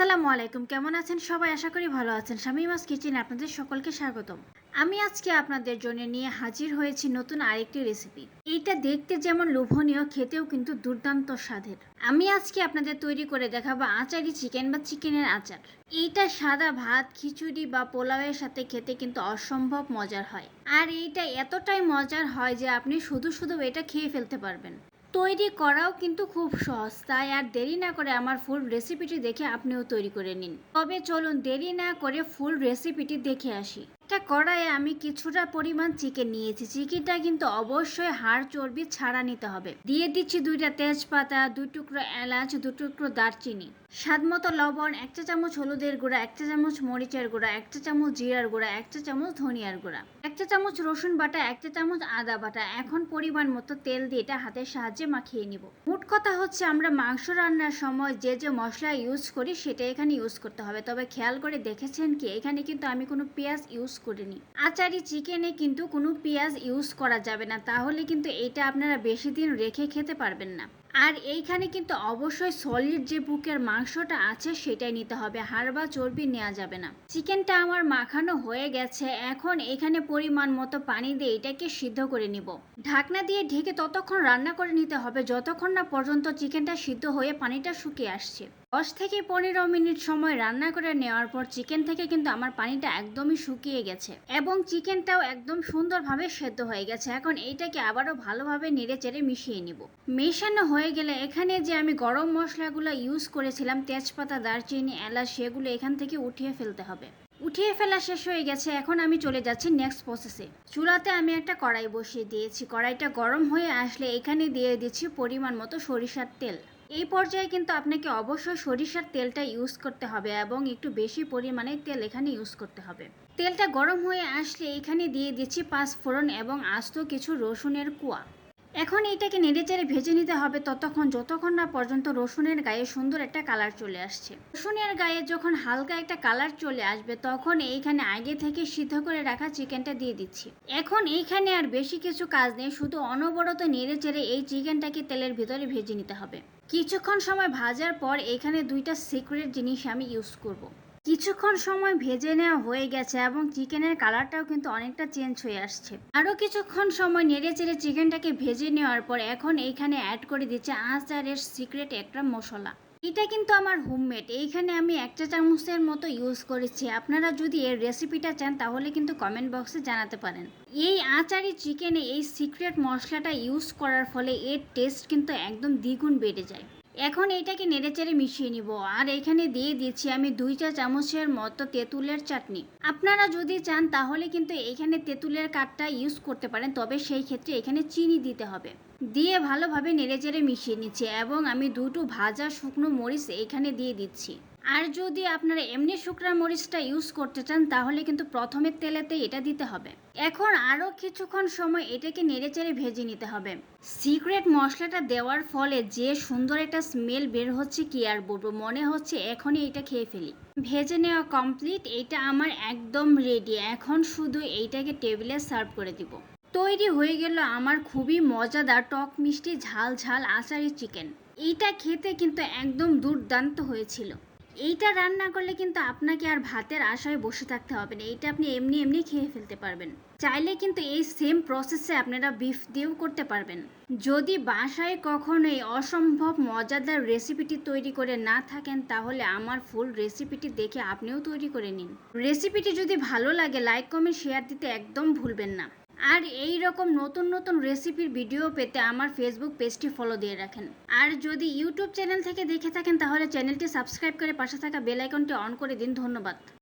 আসসালামু আলাইকুম, কেমন আছেন সবাই? আশা করি ভালো আছেন। শামিমাস কিচেনে আপনাদের সকলকে স্বাগতম। আমি আজকে আপনাদের জন্য নিয়ে হাজির হয়েছি নতুন আরেকটি রেসিপি। এইটা দেখতে যেমন লোভনীয়, খেতেও কিন্তু দুর্দান্ত স্বাদের। আমি আজকে আপনাদের তৈরি করে দেখাবো আচারি চিকেন বা চিকেনের আচার। এইটা সাদা ভাত, খিচুড়ি বা পোলাওয়ের সাথে খেতে কিন্তু অসম্ভব মজার হয়। আর এইটা এতটাই মজার হয় যে আপনি শুধু শুধু এটা খেয়ে ফেলতে পারবেন। তৈরি করাও কিন্তু খুব সহজ, তাই আর দেরি না করে আমার ফুল রেসিপিটি দেখে আপনিও তৈরি করে নিন। তবে চলুন দেরি না করে ফুল রেসিপিটি দেখে আসি। একটা কড়াইয়ে আমি কিছুটা পরিমাণ চিকেন নিয়েছি। চিকেনটা কিন্তু অবশ্যই হাড় চর্বি ছাড়া নিতে হবে। দিয়ে দিচ্ছি 2টা তেজপাতা, 2 টুকরো এলাচ, 2 টুকরো দারচিনি, স্বাদ মতো লবণ, 1 চা চামচ হলুদের গুঁড়া, 1 চা চামচ মরিচের গুঁড়া, 1 চা চামচ জিরার গুঁড়া, 1 চা চামচ ধনিয়ার গুঁড়া, 1 চা চামচ রসুন বাটা, 1 চা চামচ আদা বাটা। এখন পরিমাণ মতো তেল দিয়ে এটা হাতের সাহায্যে মাখিয়ে নিব। মোট কথা হচ্ছে আমরা মাংস রান্নার সময় যে যে মশলা ইউজ করি সেটা এখানে ইউজ করতে হবে। তবে খেয়াল করে দেখেছেন কি, এখানে কিন্তু আমি কোনো পেঁয়াজ ইউজ করিনি। আচারি চিকেনে কিন্তু কোনো পেঁয়াজ ইউজ করা যাবে না, তাহলে কিন্তু এটা আপনারা বেশি দিন রেখে খেতে পারবেন না। আর এইখানে কিন্তু অবশ্যই সলিড যে বুকের মাংসটা আছে সেটাই নিতে হবে, হাড় বা চর্বি নেওয়া যাবে না। চিকেনটা আমার মাখানো হয়ে গেছে। এখন এখানে পরিমাণ মতো পানি দিয়ে এটাকে সিদ্ধ করে নিব। ঢাকনা দিয়ে ঢেকে ততক্ষণ রান্না করে নিতে হবে যতক্ষণ না পর্যন্ত চিকেনটা সিদ্ধ হয়ে পানিটা শুকিয়ে আসছে। 10 থেকে 15 মিনিট সময় রান্না করে নেওয়ার পর চিকেন থেকে কিন্তু আমার পানিটা একদমই শুকিয়ে গেছে এবং চিকেনটাও একদম সুন্দরভাবে সেদ্ধ হয়ে গেছে। এখন এইটাকে আবারও ভালোভাবে নেড়ে চেড়ে মিশিয়ে নিব। মেশানো হয়ে গেলে এখানে যে আমি গরম মশলাগুলো ইউজ করেছিলাম, তেজপাতা, দারচিনি, এলাচ, সেগুলো এখান থেকে উঠিয়ে ফেলতে হবে। উঠিয়ে ফেলা শেষ হয়ে গেছে। এখন আমি চলে যাচ্ছি নেক্সট প্রসেসে। চুলাতে আমি একটা কড়াই বসিয়ে দিয়েছি। কড়াইটা গরম হয়ে আসলে এখানে দিয়ে দিচ্ছি পরিমাণ মতো সরিষার তেল। এই পর্যায়ে কিন্তু আপনাকে অবশ্যই সরিষার তেলটা ইউজ করতে হবে এবং একটু বেশি পরিমাণে তেল এখানে ইউজ করতে হবে। তেলটা গরম হয়ে আসলে এখানে দিয়ে দিচ্ছি 5 ফোড়ন এবং আস্ত কিছু রসুনের কোয়া। এখন এইটাকে নেড়েচেড়ে ভেজে নিতে হবে যতক্ষণ না পর্যন্ত রসুনের গায়ে সুন্দর একটা কালার চলে আসছে। রসুনের গায়ে যখন হালকা একটা কালার চলে আসবে তখন এইখানে আগে থেকে সিদ্ধ করে রাখা চিকেনটা দিয়ে দিচ্ছি। এখন এইখানে আর বেশি কিছু কাজ নেই, শুধু অনবরত নেড়েচেড়ে এই চিকেনটাকে তেলের ভিতরে ভেজে নিতে হবে। কিছুক্ষণ সময় ভাজার পর এখানে 2টা সিক্রেট জিনিস আমি ইউজ করব। কিছুক্ষণ সময় ভেজে নেওয়া হয়ে গেছে এবং চিকেনের কালারটাও কিন্তু অনেকটা চেঞ্জ হয়ে আসছে। আরও কিছুক্ষণ সময় নেড়ে চেড়ে চিকেনটাকে ভেজে নেওয়ার পর এখন এইখানে অ্যাড করে দিচ্ছে আচারের সিক্রেট একটা মশলা। এটা কিন্তু আমার হোমমেড। এইখানে আমি 1 চা চামচের মতো ইউজ করেছি। আপনারা যদি এর রেসিপিটা চান তাহলে কিন্তু কমেন্ট বক্সে জানাতে পারেন। এই আচারি চিকেনে এই সিক্রেট মশলাটা ইউজ করার ফলে এর টেস্ট কিন্তু একদম দ্বিগুণ বেড়ে যায়। এখন এইটাকে নেড়েচেড়ে মিশিয়ে নিব। আর এখানে দিয়ে দিচ্ছি আমি 2 চা চামচের মতো তেঁতুলের চাটনি। আপনারা যদি চান তাহলে কিন্তু এখানে তেঁতুলের কাঠটা ইউজ করতে পারেন, তবে সেই ক্ষেত্রে এখানে চিনি দিতে হবে। দিয়ে ভালোভাবে নেড়েচেড়ে মিশিয়ে নিচ্ছি এবং আমি 2টো ভাজা শুকনো মরিচ এখানে দিয়ে দিচ্ছি। আর যদি আপনারা এমনি শুকনা মরিচটা ইউজ করতে চান তাহলে কিন্তু প্রথমের তেলেতে এটা দিতে হবে। এখন আরও কিছুক্ষণ সময় এটাকে নেড়েচেড়ে ভেজে নিতে হবে। সিক্রেট মশলাটা দেওয়ার ফলে যে সুন্দর একটা স্মেল বের হচ্ছে কি আর বলবো, মনে হচ্ছে এখনই এটা খেয়ে ফেলি। ভেজে নেওয়া কমপ্লিট, এটা আমার একদম রেডি। এখন শুধু এইটাকে টেবিলে সার্ভ করে দিব। তৈরি হয়ে গেল আমার খুবই মজাদার টক মিষ্টি ঝাল ঝাল আচারি চিকেন। এইটা খেতে কিন্তু একদম দুর্দান্ত হয়েছিল। এইটা রান্না করলে কিন্তু আপনাকে আর ভাতের আশায় বসে থাকতে হবে না, এটা আপনি এমনি এমনি খেয়ে ফেলতে পারবেন। চাইলে কিন্তু এই সেম প্রসেসে আপনারা বিফ দিয়েও করতে পারবেন। যদি বাসায় কখনো এই অসম্ভব মজাদার রেসিপিটি তৈরি করে না থাকেন তাহলে আমার ফুল রেসিপিটি দেখে আপনিও তৈরি করে নিন। রেসিপিটি যদি ভালো লাগে লাইক কমেন্ট শেয়ার দিতে একদম ভুলবেন না। আর এই রকম নতুন নতুন রেসিপির ভিডিও পেতে আমার ফেসবুক পেজটি ফলো দিয়ে রাখেন। আর যদি ইউটিউব চ্যানেল থেকে দেখে থাকেন তাহলে চ্যানেলটি সাবস্ক্রাইব করে পাশে থাকা বেল আইকনটি অন করে দিন। ধন্যবাদ।